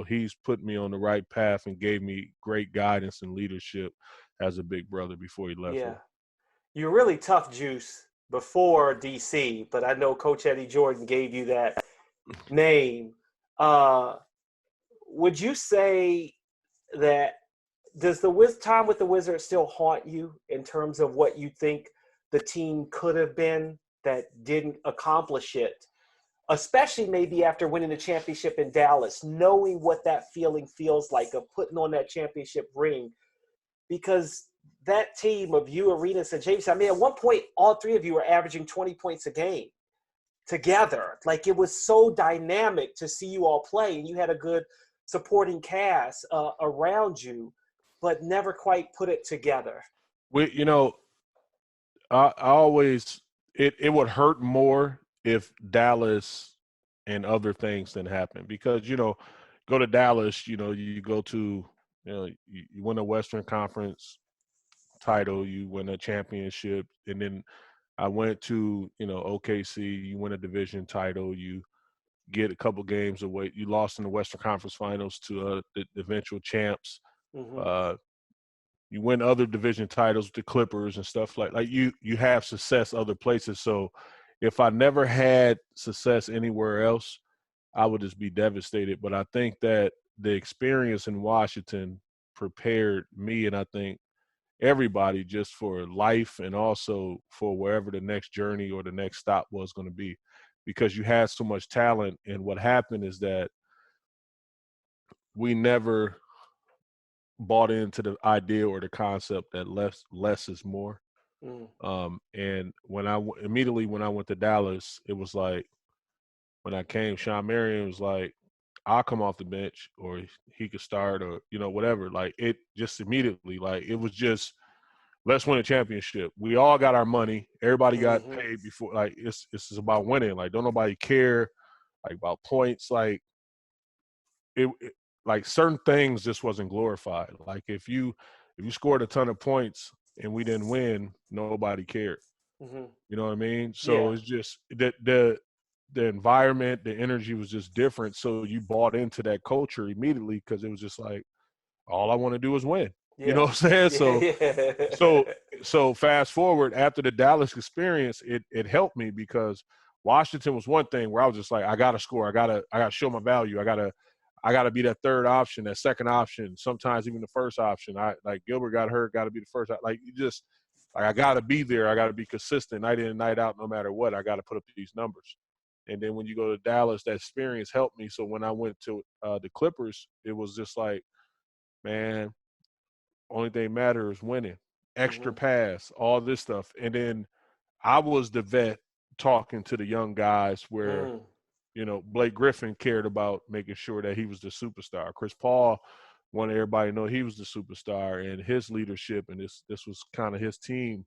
he's put me on the right path and gave me great guidance and leadership as a big brother before he left.
Yeah. You're really tough juice before DC, but I know Coach Eddie Jordan gave you that name. Would you say that does the time with the Wizards still haunt you in terms of what you think the team could have been that didn't accomplish it, especially maybe after winning the championship in Dallas, knowing what that feeling feels like of putting on that championship ring? Because that team of you, Arenas, and James, I mean, at one point, all three of you were averaging 20 points a game together. Like, it was so dynamic to see you all play, and you had a good supporting cast around you, but never quite put it together.
You know, I always it would hurt more if Dallas and other things didn't happen because go to Dallas, you go to you win a Western Conference title, you win a championship, and then I went to OKC, you win a division title, you get a couple games away, you lost in the Western Conference Finals to the eventual champs.
Mm-hmm.
Uh, you win other division titles with the Clippers and stuff like you have success other places. So if I never had success anywhere else, I would just be devastated. But I think that the experience in Washington prepared me, and I think everybody, just for life and also for wherever the next journey or the next stop was going to be, because you had so much talent. And what happened is that we never bought into the idea or the concept that less is more.
Mm.
And immediately when I went to Dallas, it was like when I came, Sean Marion was like, "I'll come off the bench, or he could start, or whatever." Like it just immediately, like it was just, let's win a championship. We all got our money. Everybody got
Mm-hmm.
paid before. Like it's about winning. Like don't nobody care like about points. Like it like certain things just wasn't glorified. Like if you scored a ton of points and we didn't win, nobody cared.
Mm-hmm.
You know what I mean? So
Yeah.
it's just the environment, the energy was just different. So you bought into that culture immediately because it was just like all I want to do is win. You know
Yeah.
what I'm saying?
Yeah.
So
Yeah.
so fast forward after the Dallas experience, it helped me because Washington was one thing where I was just like, I gotta score, I gotta show my value, I gotta be that third option, that second option, sometimes even the first option. I like Gilbert got hurt, gotta be the first. Like you just like I gotta be there, I gotta be consistent night in and night out, no matter what. I gotta put up these numbers. And then when you go to Dallas, that experience helped me. So when I went to the Clippers, it was just like, man, only thing matters is winning. Extra
Mm-hmm.
pass, all this stuff. And then I was the vet talking to the young guys where,
Mm.
Blake Griffin cared about making sure that he was the superstar. Chris Paul wanted everybody to know he was the superstar and his leadership, and this was kind of his team,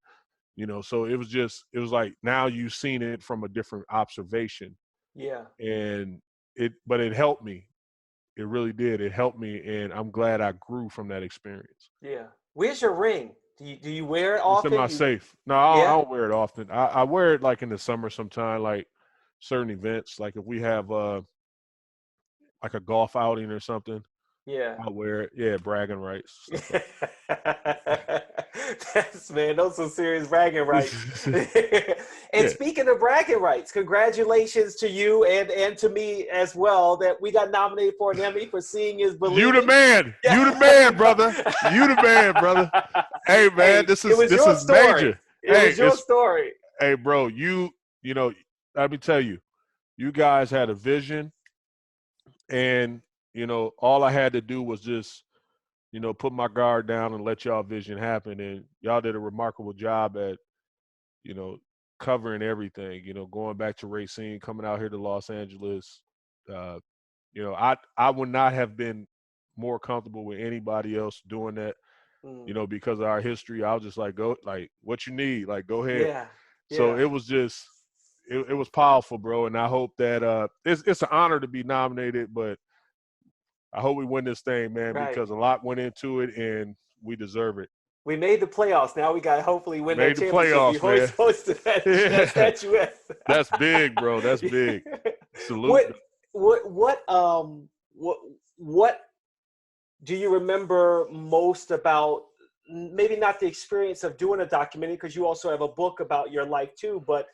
So it was like now you've seen it from a different observation.
Yeah.
And but it helped me. It really did. It helped me, and I'm glad I grew from that experience.
Yeah. Where's your ring? Do you wear it
It's in my
often?
safe. No, I
Yeah.
don't wear it often. I wear it like in the summer sometime, like certain events. Like if we have like a golf outing or something,
Yeah.
I'll wear it. Yeah, bragging rights, stuff like
That's man, those are serious bragging rights.
that.
And
Yeah.
speaking of bragging rights, congratulations to you and to me as well that we got nominated for an Emmy for Seeing is
You the
Believing.
man.
Yeah.
You the man, brother. You the man, brother. Hey man,
Hey,
this
it
is
was
this
your
is
story.
major.
It
Hey,
was your
it's
story.
hey bro, you know, let me tell you, you guys had a vision, and all I had to do was just put my guard down and let y'all vision happen. And y'all did a remarkable job at, you know, covering everything, going back to Racine, coming out here to Los Angeles. Uh, I would not have been more comfortable with anybody else doing that,
Mm.
because of our history. I was just like, go, like, what you need, like, go ahead.
Yeah.
So
Yeah.
it was just, it was powerful, bro. And I hope that it's an honor to be nominated, but I hope we win this thing, man,
Right.
because a lot went into it and we deserve it.
We made the playoffs. Now we got to hopefully win that
Made the
championship. We
playoffs, man.
hoist hosted that
Yeah.
statuette.
That's big, bro. That's big. Salute.
what what what do you remember most about, maybe not the experience of doing a documentary, because you also have a book about your life too, but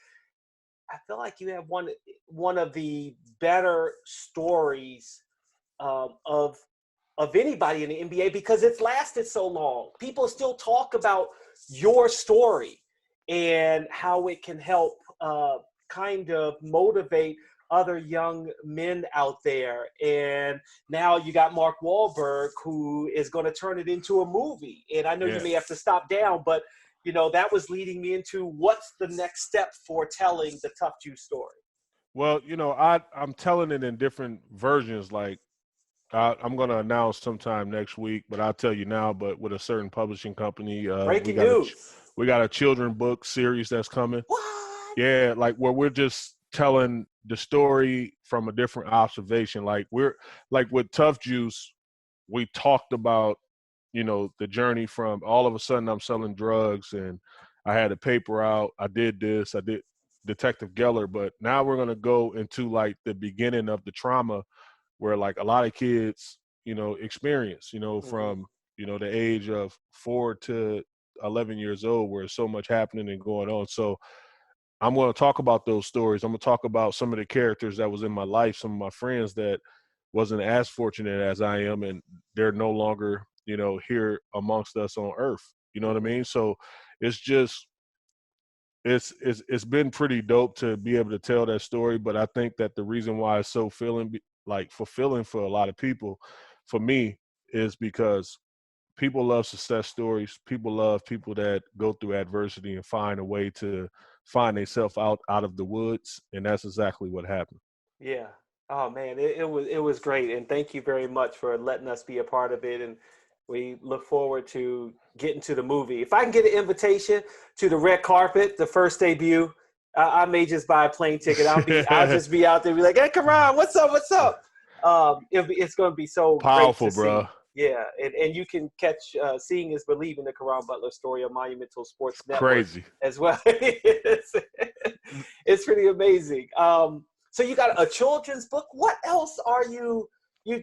I feel like you have one of the better stories of anybody in the NBA because it's lasted so long. People still talk about your story and how it can help kind of motivate other young men out there. And now you got Mark Wahlberg, who is going to turn it into a movie. And I know you
Yeah.
may have to stop down, but that was leading me into what's the next step for telling the Tough Juice story.
Well, I'm telling it in different versions. Like I'm going to announce sometime next week, but I'll tell you now. But with a certain publishing company,
Breaking news.
we got a children book series that's coming.
What?
Yeah, like where we're just telling the story from a different observation. Like with Tough Juice, we talked about, the journey from all of a sudden I'm selling drugs and I had a paper out. I did this. I did Detective Geller, but now we're gonna go into like the beginning of the trauma where like a lot of kids, experience,
Mm-hmm.
from the age of 4 to 11 years old, where there's so much happening and going on. So I'm going to talk about those stories. I'm going to talk about some of the characters that was in my life, some of my friends that wasn't as fortunate as I am, and they're no longer, here amongst us on earth. You know what I
Mm-hmm.
mean? So it's just it's been pretty dope to be able to tell that story. But I think that the reason why it's so fulfilling for a lot of people, for me, is because people love success stories. People love people that go through adversity and find a way to find themselves out of the woods, and that's exactly what happened.
Yeah. Oh man, it was great, and thank you very much for letting us be a part of it. And we look forward to getting to the movie. If I can get an invitation to the red carpet, the first debut, I may just buy a plane ticket. I'll just be out there, be like, "Hey, Karan, what's up? What's up?" It's going to be so great to
Powerful, bro.
see. Yeah, and you can catch Seeing is Believing, the Caron Butler Story on Monumental Sports Network
Crazy.
as well. It's pretty amazing. So you got a children's book. What else are you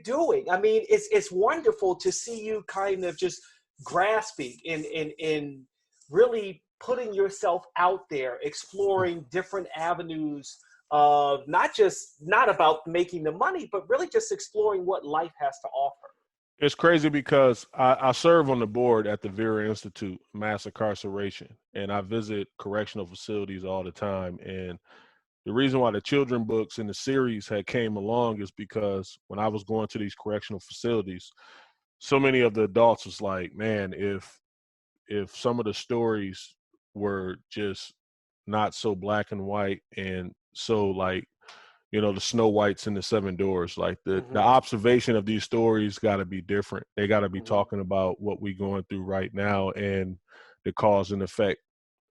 doing? I mean, it's wonderful to see you kind of just grasping in really putting yourself out there, exploring different avenues of not about making the money, but really just exploring what life has to offer.
It's crazy because I serve on the board at the Vera Institute, Mass Incarceration, and I visit correctional facilities all the time. And the reason why the children books in the series had came along is because when I was going to these correctional facilities, so many of the adults was like, man, if some of the stories were just not so black and white and so like, the Snow Whites and the Seven Doors, like the
Mm-hmm,
observation of these stories got to be different. They got to be
mm-hmm,
talking about what we going through right now and the cause and effect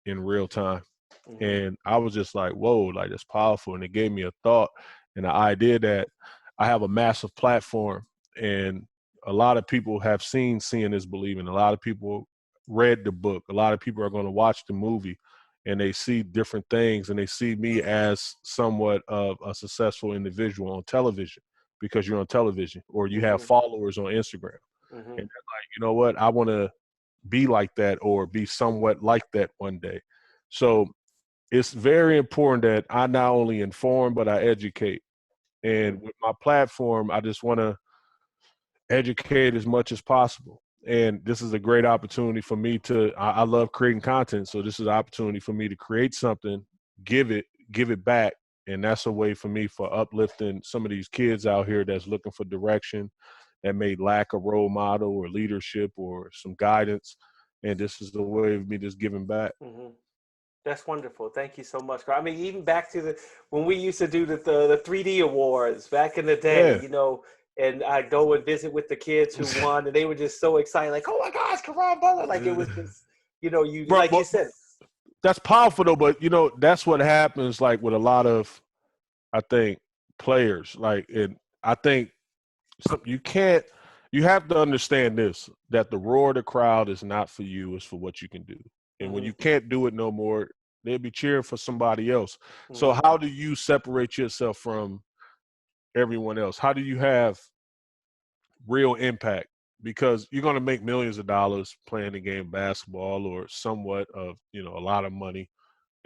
in real time.
mm-hmm,
And I was just like, whoa, like that's powerful. And it gave me a thought and the idea that I have a massive platform and a lot of people have seen Seeing is Believing. A lot of people read the book. A lot of people are going to watch the movie and they see different things and they see me as somewhat of a successful individual on television because you're on television or you have
mm-hmm,
followers on Instagram.
mm-hmm.
And they're like, you know what? I want to be like that or be somewhat like that one day. So it's very important that I not only inform, but I educate.
Mm-hmm.
And with my platform, I just want to educate as much as possible. And this is a great opportunity for me I love creating content. So this is an opportunity for me to create something, give it back. And that's a way for me for uplifting some of these kids out here that's looking for direction, that may lack a role model or leadership or some guidance. And this is the way of me just giving back.
Mm-hmm. That's wonderful. Thank you so much. I mean, even back to the when we used to do the 3D awards back in the day,
Yeah.
and I go and visit with the kids who won, and they were just so excited, like, "Oh my gosh, Karan Butler!" Like it was just, you
Bro,
like you said.
that's powerful though, but that's what happens like with a lot of I think players. Like and I think you can't you have to understand this that the roar of the crowd is not for you, it's for what you can do. And when
Mm-hmm,
you can't do it no more, they'll be cheering for somebody else. So
mm-hmm,
how do you separate yourself from everyone else? How do you have real impact? Because you're going to make millions of dollars playing the game of basketball or somewhat of, a lot of money.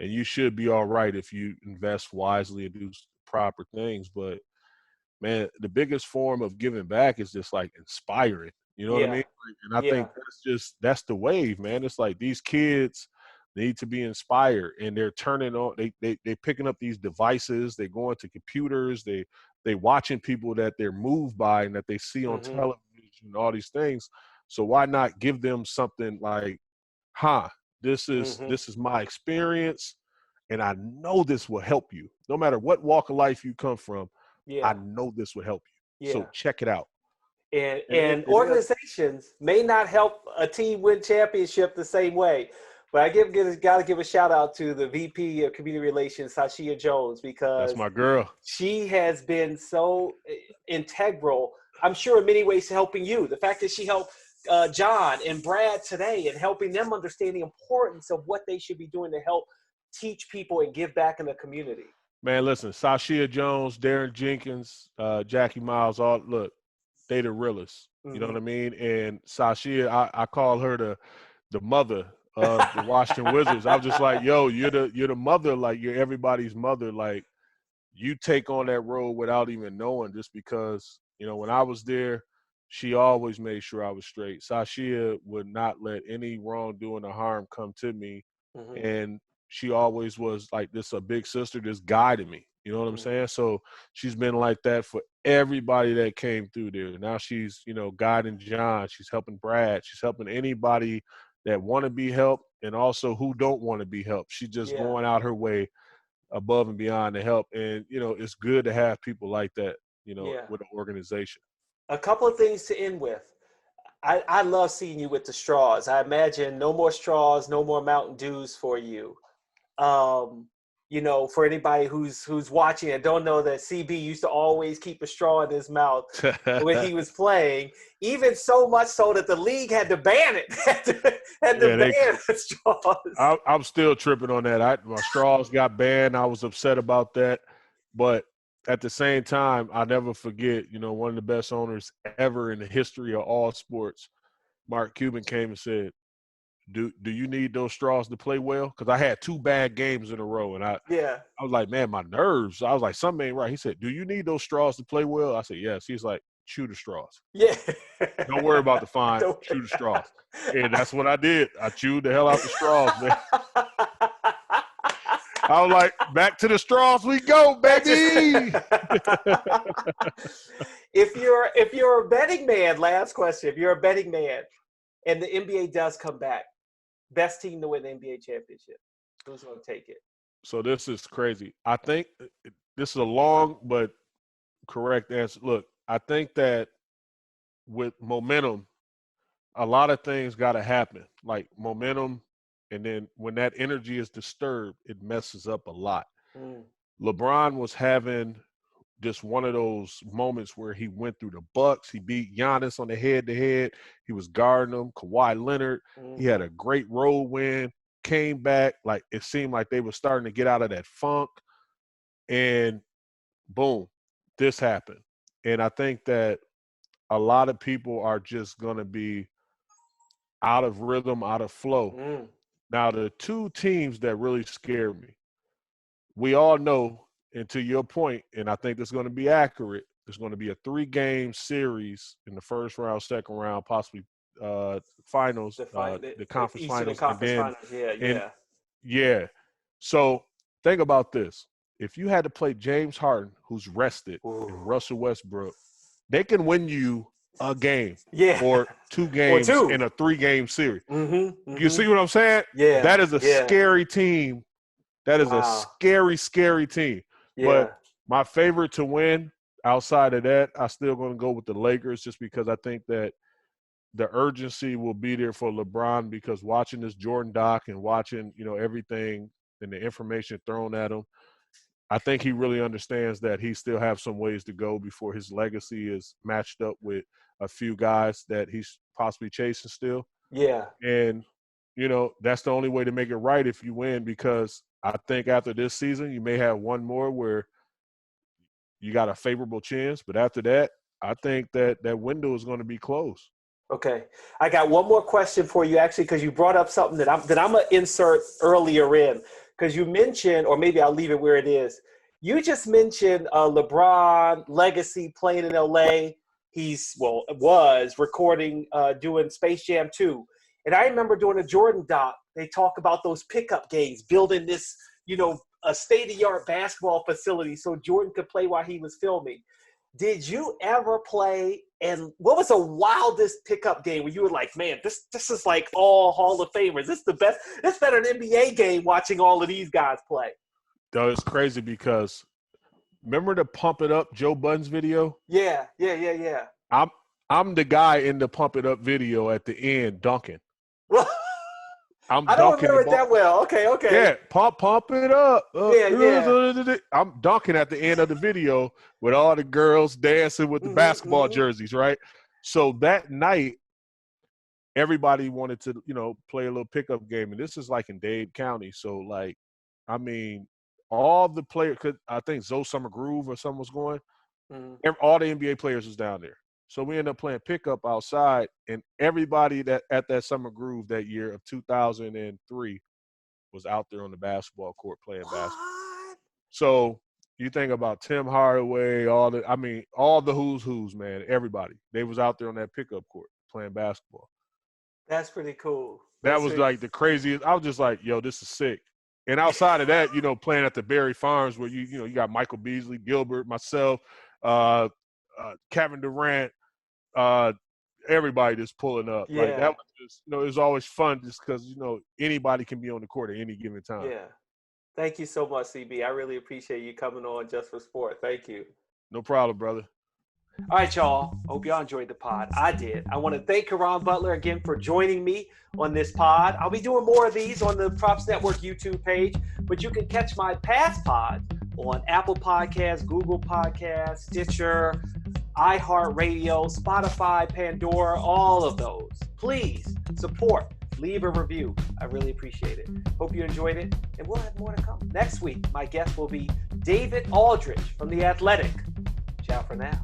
And you should be all right if you invest wisely and do proper things. But man, the biggest form of giving back is just like inspiring. You know what I mean?
yeah,
And I
yeah,
think that's the wave, man. It's like these kids need to be inspired and they're turning on they picking up these devices, they going to computers, they watching people that they're moved by and that they see on
mm-hmm,
television and all these things. So why not give them something like, huh,
mm-hmm,
this is my experience and I know this will help you. No matter what walk of life you come from, I
yeah,
know this will help you. So
yeah.
check it out.
And
It is.
organizations may not help a team win championship the same way. But I got to give a shout out to the VP of Community Relations, Sashia Jones,
That's
because
my girl.
she has been so integral, I'm sure, in many ways to helping you. The fact that she helped John and Brad today and helping them understand the importance of what they should be doing to help teach people and give back in the community.
Man, listen, Sashia Jones, Darren Jenkins, Jackie Miles, all look, they the realest. You know what I mean? And Sashia, I call her the mother of the Washington Wizards. I was just like, yo, you're the mother, like you're everybody's mother. Like you take on that role without even knowing, just because, you know, when I was there, she always made sure I was straight. Sashia would not let any wrongdoing or harm come to me. And she always was like this, a big sister, just guiding me. You know what I'm saying? So she's been like that for everybody that came through there. Now she's, you know, guiding John. She's helping Brad. She's helping anybody that want to be helped and also who don't want to be helped. She's just going out her way above and beyond to help. And, you know, it's good to have people like that, you know, with an organization.
A couple of things to end with. I love seeing you with the straws. I imagine no more straws, no more Mountain Dews for you. You know, for anybody who's watching and don't know that CB used to always keep a straw in his mouth when he was playing, even so much so that the league had to ban it, had to ban the straws.
I'm still tripping on that. My straws got banned. I was upset about that. But at the same time, I'll never forget, you know, one of the best owners ever in the history of all sports, Mark Cuban, came and said, do you need those straws to play well? Because I had 2 bad games in a row, and I was like, man, my nerves. I was like, something ain't right. He said, do you need those straws to play well? I said, yes. He's like, chew the straws.
Yeah.
Don't worry about the fine. Chew the straws. And that's what I did. I chewed the hell out the straws, man. I was like, back to the straws we go, baby.
If you're a betting man, last question. If you're a betting man and the NBA does come back, best team to win the NBA championship, who's going to take it?
So this is crazy. I think this is a long but correct answer. Look, I think that with momentum, a lot of things got to happen, like momentum. And then when that energy is disturbed, it messes up a lot. LeBron was having just one of those moments where he went through the Bucks. He beat Giannis on the head-to-head. He was guarding him. Kawhi Leonard. He had a great road win, came back. Like it seemed like they were starting to get out of that funk. And boom, this happened. And I think that a lot of people are just going to be out of rhythm, out of flow. Now, the 2 teams that really scare me, we all know, and to your point, and I think this is going to be accurate, there's going to be a 3-game series in the first round, second round, possibly finals, the conference finals. So think about this. If you had to play James Harden, who's rested, and Russell Westbrook, they can win you a game or 2 games in a 3-game series. You see what I'm saying?
Yeah.
That is a scary team. That is a scary, scary team. But my favorite to win outside of that, I'm still going to go with the Lakers just because I think that the urgency will be there for LeBron, because watching this Jordan doc and watching, you know, everything and the information thrown at him, I think he really understands that he still have some ways to go before his legacy is matched up with a few guys that he's possibly chasing still. And, you know, that's the only way to make it right if you win, because I think after this season, you may have one more where you got a favorable chance. But after that, I think that that window is going to be closed.
Okay. I got one more question for you, actually, because you brought up something that I'm going to insert earlier in, because you mentioned, or maybe I'll leave it where it is. You just mentioned LeBron legacy playing in LA. Was recording, doing Space Jam 2. And I remember doing a Jordan doc, they talk about those pickup games, building this, you know, a state-of-the-art basketball facility so Jordan could play while he was filming. Did you ever play, and what was the wildest pickup game where you were like, man, this is like all Hall of Famers. This is the best. It's better than an NBA game watching all of these guys play.
That was crazy because remember the Pump It Up Joe Budden's video?
Yeah.
I'm the guy in the Pump It Up video at the end dunking. I'm
I don't
dunking
remember
the
it
ball.
that well. Okay.
Yeah, pump it up.
Yeah.
I'm dunking at the end of the video with all the girls dancing with the basketball jerseys, right? So that night, everybody wanted to, play a little pickup game. And this is like in Dade County. So, like, I mean, all the players, I think Zoe Summer Groove or something was going, all the NBA players was down there. So we ended up playing pickup outside, and everybody that at that Summer Groove that year of 2003 was out there on the basketball court playing basketball. So you think about Tim Hardaway, all the who's, man, everybody. They was out there on that pickup court playing basketball.
That's pretty cool.
That was like the craziest. I was just like, yo, this is sick. And outside of that, playing at the Berry Farms where you got Michael Beasley, Gilbert, myself, Kevin Durant, everybody just pulling up.
Yeah.
Like that was just, it was always fun just because, anybody can be on the court at any given time.
Yeah. Thank you so much, CB. I really appreciate you coming on Just for Sport. Thank you.
No problem, brother.
All right, y'all. Hope y'all enjoyed the pod. I did. I want to thank Caron Butler again for joining me on this pod. I'll be doing more of these on the Props Network YouTube page, but you can catch my past pods on Apple Podcasts, Google Podcasts, Stitcher, iHeartRadio, Spotify, Pandora, all of those. Please support. Leave a review. I really appreciate it. Hope you enjoyed it, and we'll have more to come. Next week, my guest will be David Aldridge from The Athletic. Ciao for now.